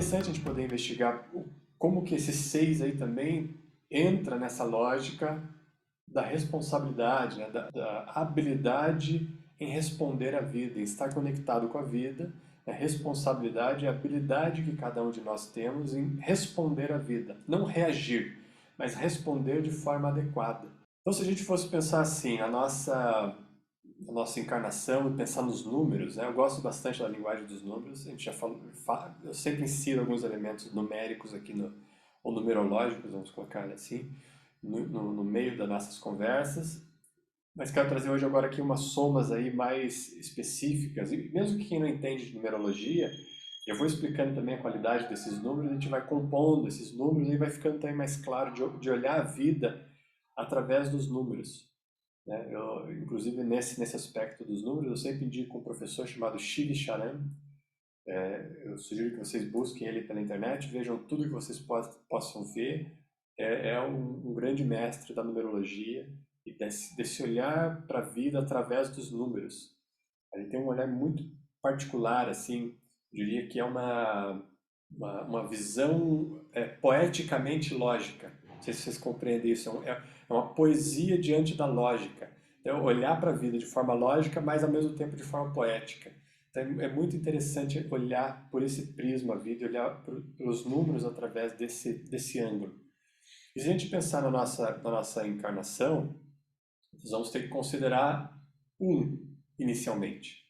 interessante a gente poder investigar como que esse 6 aí também entra nessa lógica da responsabilidade, né? da habilidade em responder à vida, em estar conectado com a vida, a responsabilidade e a habilidade que cada um de nós temos em responder à vida, não reagir, mas responder de forma adequada. Então, se a gente fosse pensar assim, a nossa encarnação e pensar nos números, né? Eu gosto bastante da linguagem dos números, a gente já falou, eu sempre insiro alguns elementos numéricos aqui, ou numerológicos, vamos colocar assim, no meio das nossas conversas, mas quero trazer hoje agora aqui umas somas aí mais específicas, e mesmo que quem não entende de numerologia, eu vou explicando também a qualidade desses números, a gente vai compondo esses números e vai ficando também mais claro de olhar a vida através dos números. Né? Inclusive, nesse aspecto dos números, eu sempre indico um professor chamado Shiv Charan. Eu sugiro que vocês busquem ele pela internet, vejam tudo que vocês possam ver. É um grande mestre da numerologia e desse olhar para a vida através dos números. Ele tem um olhar muito particular, assim, eu diria que é uma visão poeticamente lógica. Não sei se vocês compreendem isso. É uma poesia diante da lógica. Então, olhar para a vida de forma lógica, mas ao mesmo tempo de forma poética. Então, é muito interessante olhar por esse prisma a vida, olhar pelos números através desse ângulo. E se a gente pensar na nossa encarnação, nós vamos ter que considerar inicialmente,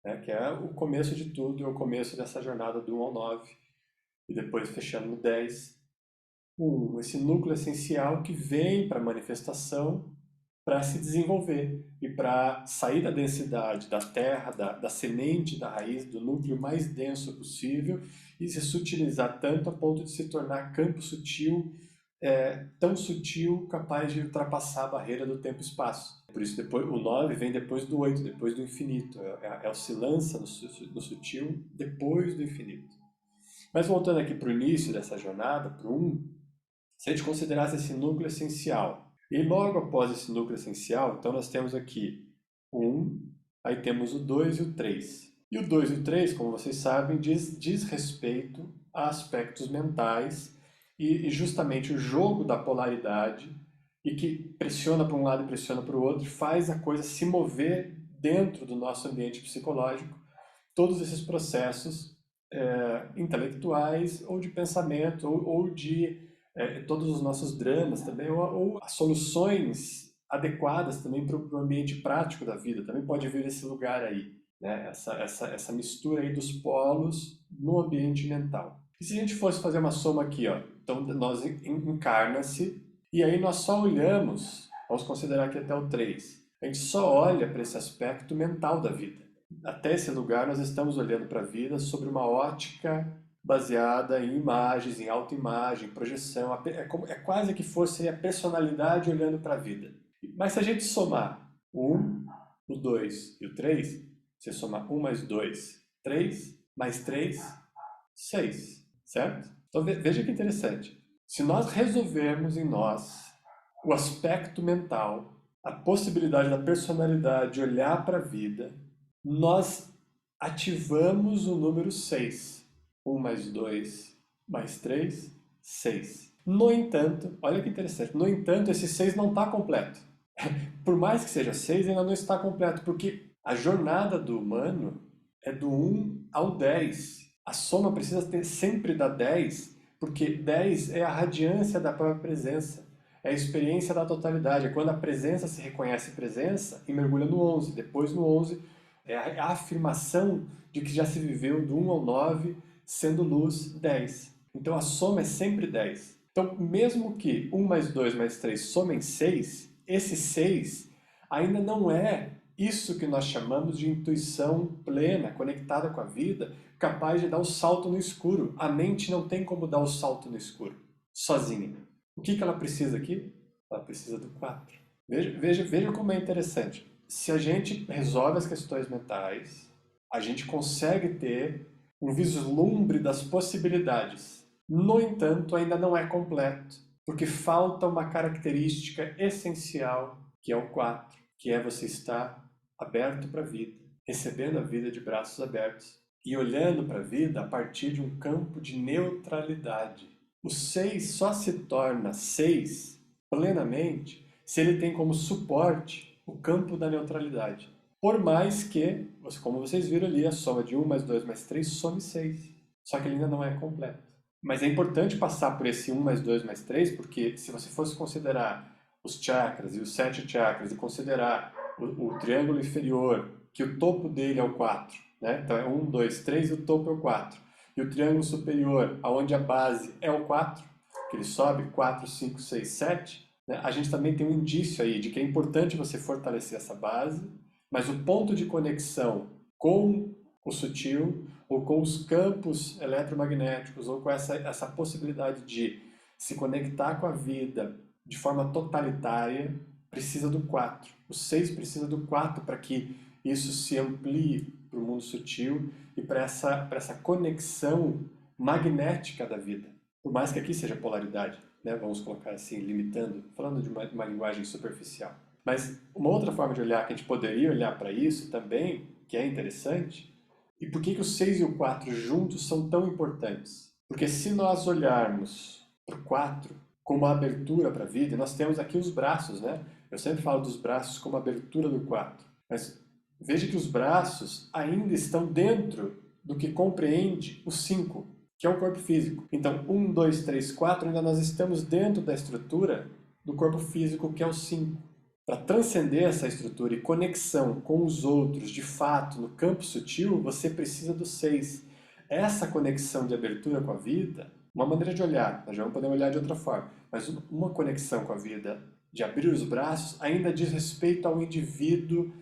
né? Que é o começo de tudo, é o começo dessa jornada do 1 ao 9, e depois fechando no 10. Esse núcleo essencial que vem para a manifestação para se desenvolver e para sair da densidade da terra, da semente, da raiz, do núcleo mais denso possível e se sutilizar tanto a ponto de se tornar campo sutil, tão sutil, capaz de ultrapassar a barreira do tempo e espaço. Por isso depois, o 9 vem depois do 8, depois do infinito. Se lança no sutil depois do infinito. Mas voltando aqui para o início dessa jornada, para o 1, se a gente considerasse esse núcleo essencial, e logo após esse núcleo essencial, então nós temos aqui o 1, aí temos o 2 e o 3. E o 2 e o 3, como vocês sabem, diz respeito a aspectos mentais e justamente o jogo da polaridade e que pressiona para um lado e pressiona para o outro, faz a coisa se mover dentro do nosso ambiente psicológico. Todos esses processos intelectuais ou de pensamento ou de todos os nossos dramas também, ou as soluções adequadas também para o ambiente prático da vida, também pode vir esse lugar aí, né? Essa mistura aí dos polos no ambiente mental. E se a gente fosse fazer uma soma aqui, ó, então nós encarna-se, e aí nós só olhamos, vamos considerar aqui até o 3, a gente só olha para esse aspecto mental da vida. Até esse lugar nós estamos olhando para a vida sobre uma ótica baseada em imagens, em autoimagem, projeção. É quase que fosse a personalidade olhando para a vida. Mas se a gente somar o 1, o 2 e o 3, você somar 1 mais 2, 3, mais 3, 6, certo? Então veja que interessante. Se nós resolvermos em nós o aspecto mental, a possibilidade da personalidade olhar para a vida, nós ativamos o número 6. 1 mais 2 mais 3, 6. No entanto, olha que interessante, no entanto, esse 6 não está completo. Por mais que seja 6, ainda não está completo, porque a jornada do humano é do 1 ao 10. A soma precisa ter sempre da 10, porque 10 é a radiância da própria presença. É a experiência da totalidade. É quando a presença se reconhece presença e mergulha no 11. Depois no 11 é a afirmação de que já se viveu do 1 ao 9, sendo luz 10. Então a soma é sempre 10. Então mesmo que 1 mais 2 mais 3 somem 6, esse 6 ainda não é isso que nós chamamos de intuição plena, conectada com a vida, capaz de dar o salto no escuro. A mente não tem como dar o salto no escuro, sozinha. O que ela precisa aqui? Ela precisa do 4. Veja como é interessante. Se a gente resolve as questões mentais, a gente consegue ter um vislumbre das possibilidades. No entanto, ainda não é completo, porque falta uma característica essencial, que é o 4, que é você estar aberto para a vida, recebendo a vida de braços abertos, e olhando para a vida a partir de um campo de neutralidade. O 6 só se torna 6 plenamente se ele tem como suporte o campo da neutralidade. Por mais que, como vocês viram ali, a soma de 1 mais 2 mais 3 some 6. Só que ele ainda não é completo. Mas é importante passar por esse 1 mais 2 mais 3, porque se você fosse considerar os chakras e os 7 chakras e considerar o triângulo inferior, que o topo dele é o 4, né? Então é 1, 2, 3 e o topo é o 4. E o triângulo superior, onde a base é o 4, que ele sobe 4, 5, 6, 7, né? A gente também tem um indício aí de que é importante você fortalecer essa base, mas o ponto de conexão com o sutil, ou com os campos eletromagnéticos, ou com essa possibilidade de se conectar com a vida de forma totalitária, precisa do 4. O 6 precisa do 4 para que isso se amplie para o mundo sutil e para essa conexão magnética da vida. Por mais que aqui seja polaridade, né? Vamos colocar assim, limitando, falando de uma linguagem superficial. Mas uma outra forma de olhar, que a gente poderia olhar para isso também, que é interessante, e por que o 6 e o 4 juntos são tão importantes? Porque se nós olharmos para o 4 como a abertura para a vida, e nós temos aqui os braços, né? Eu sempre falo dos braços como a abertura do 4. Mas veja que os braços ainda estão dentro do que compreende o 5, que é o corpo físico. Então, 1, 2, 3, 4, ainda nós estamos dentro da estrutura do corpo físico, que é o 5. Para transcender essa estrutura e conexão com os outros, de fato, no campo sutil, você precisa do 6. Essa conexão de abertura com a vida, uma maneira de olhar, nós já vamos poder olhar de outra forma, mas uma conexão com a vida, de abrir os braços, ainda diz respeito ao indivíduo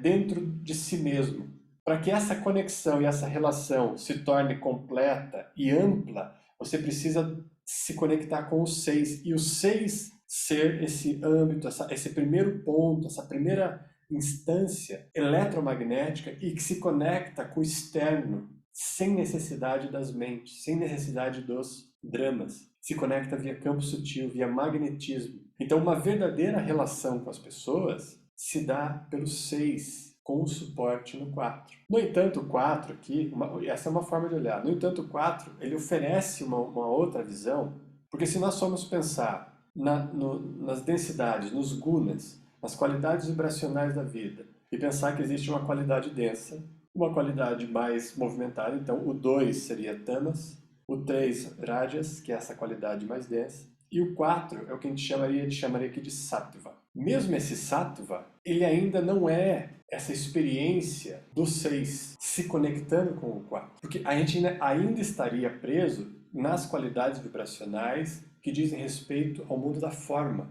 dentro de si mesmo. Para que essa conexão e essa relação se torne completa e ampla, você precisa se conectar com o 6. E o 6 ser esse âmbito, esse primeiro ponto, essa primeira instância eletromagnética e que se conecta com o externo, sem necessidade das mentes, sem necessidade dos dramas. Se conecta via campo sutil, via magnetismo. Então, uma verdadeira relação com as pessoas se dá pelo 6, com o suporte no 4. No entanto, o 4 aqui, essa é uma forma de olhar. No entanto, o 4, ele oferece uma outra visão, porque se nós formos pensar nas densidades, nos gunas, nas qualidades vibracionais da vida, e pensar que existe uma qualidade densa, uma qualidade mais movimentada, então o 2 seria tamas, o 3 rajas, que é essa qualidade mais densa, e o 4 é o que a gente chamaria aqui de sattva. Mesmo esse sattva, ele ainda não é essa experiência do 6 se conectando com o 4. Porque a gente ainda estaria preso nas qualidades vibracionais que dizem respeito ao mundo da forma.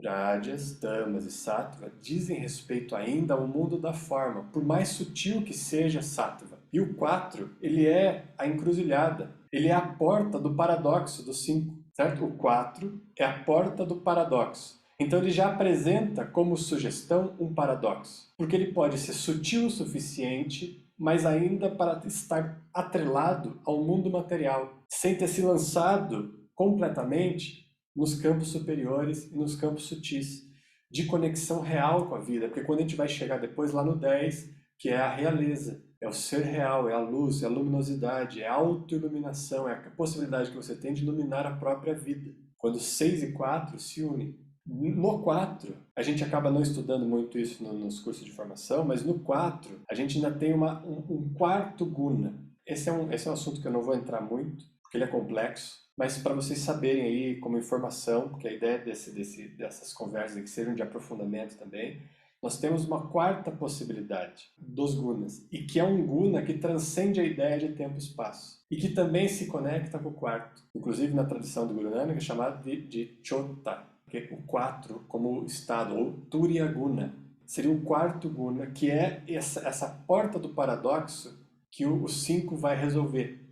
Rajas, tamas e sattva dizem respeito ainda ao mundo da forma, por mais sutil que seja sattva. E o 4, ele é a encruzilhada, ele é a porta do paradoxo do 5, certo? O 4 é a porta do paradoxo. Então ele já apresenta como sugestão um paradoxo, porque ele pode ser sutil o suficiente, mas ainda para estar atrelado ao mundo material, sem ter se lançado completamente nos campos superiores e nos campos sutis, de conexão real com a vida, porque quando a gente vai chegar depois lá no 10, que é a realeza, é o ser real, é a luz, é a luminosidade, é a autoiluminação, é a possibilidade que você tem de iluminar a própria vida, quando 6 e 4 se unem. No 4, a gente acaba não estudando muito isso nos cursos de formação, mas no 4 a gente ainda tem um quarto guna. Esse é um assunto que eu não vou entrar muito, porque ele é complexo, mas para vocês saberem aí como informação, porque a ideia dessas conversas aqui sejam de aprofundamento também, nós temos uma quarta possibilidade dos gunas, e que é um guna que transcende a ideia de tempo e espaço, e que também se conecta com o quarto. Inclusive na tradição do Guru Nanak é chamado de Chota, que é o 4 como estado, ou Turiya Guna. Seria o quarto guna, que é essa porta do paradoxo que o 5 vai resolver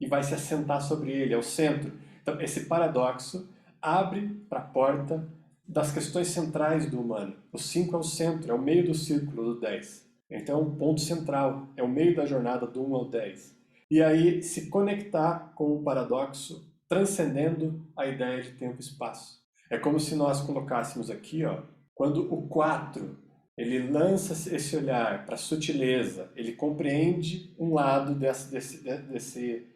e vai se assentar sobre ele, é o centro. Então, esse paradoxo abre para a porta das questões centrais do humano. O 5 é o centro, é o meio do círculo do 10. Então, é um ponto central, é o meio da jornada do 1 ao 10. E aí, se conectar com o paradoxo, transcendendo a ideia de tempo e espaço. É como se nós colocássemos aqui, ó, quando o 4 ele lança esse olhar para a sutileza, ele compreende um lado desse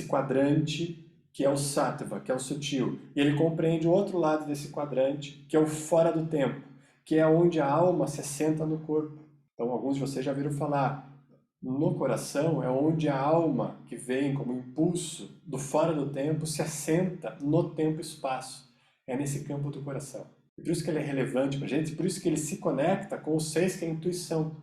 quadrante que é o sattva, que é o sutil, e ele compreende o outro lado desse quadrante, que é o fora do tempo, que é onde a alma se assenta no corpo. Então, alguns de vocês já viram falar, no coração é onde a alma, que vem como impulso do fora do tempo, se assenta no tempo e espaço. É nesse campo do coração. E por isso que ele é relevante para a gente, por isso que ele se conecta com o 6, que é a intuição.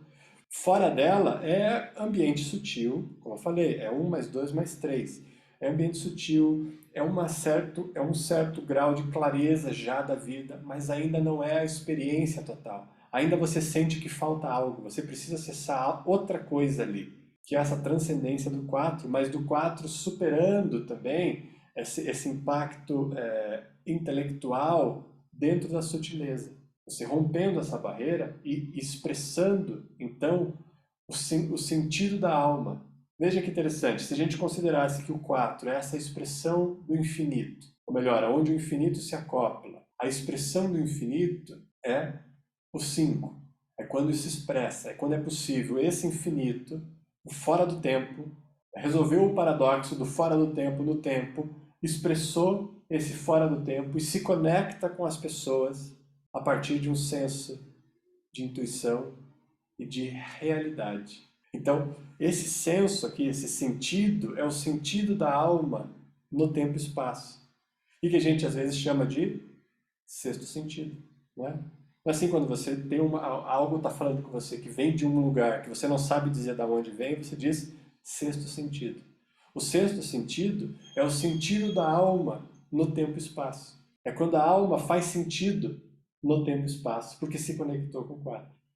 Fora dela é ambiente sutil, como eu falei, é 1 mais 2 mais 3. É ambiente sutil, é um certo grau de clareza já da vida, mas ainda não é a experiência total. Ainda você sente que falta algo, você precisa acessar outra coisa ali, que é essa transcendência do 4, mas do 4 superando também esse impacto intelectual dentro da sutileza. Você rompendo essa barreira e expressando, então, o sentido da alma. Veja que interessante, se a gente considerasse que o 4 é essa expressão do infinito, ou melhor, onde o infinito se acopla, a expressão do infinito é o 5. É quando isso se expressa, é quando é possível esse infinito, o fora do tempo, resolveu o paradoxo do fora do tempo no tempo, expressou esse fora do tempo e se conecta com as pessoas a partir de um senso de intuição e de realidade. Então, esse senso aqui, esse sentido, é o sentido da alma no tempo e espaço. E que a gente às vezes chama de sexto sentido, não é? Assim, quando você tem algo está falando com você que vem de um lugar que você não sabe dizer de onde vem, você diz sexto sentido. O sexto sentido é o sentido da alma no tempo e espaço. É quando a alma faz sentido no tempo e espaço, porque se conectou com o 4.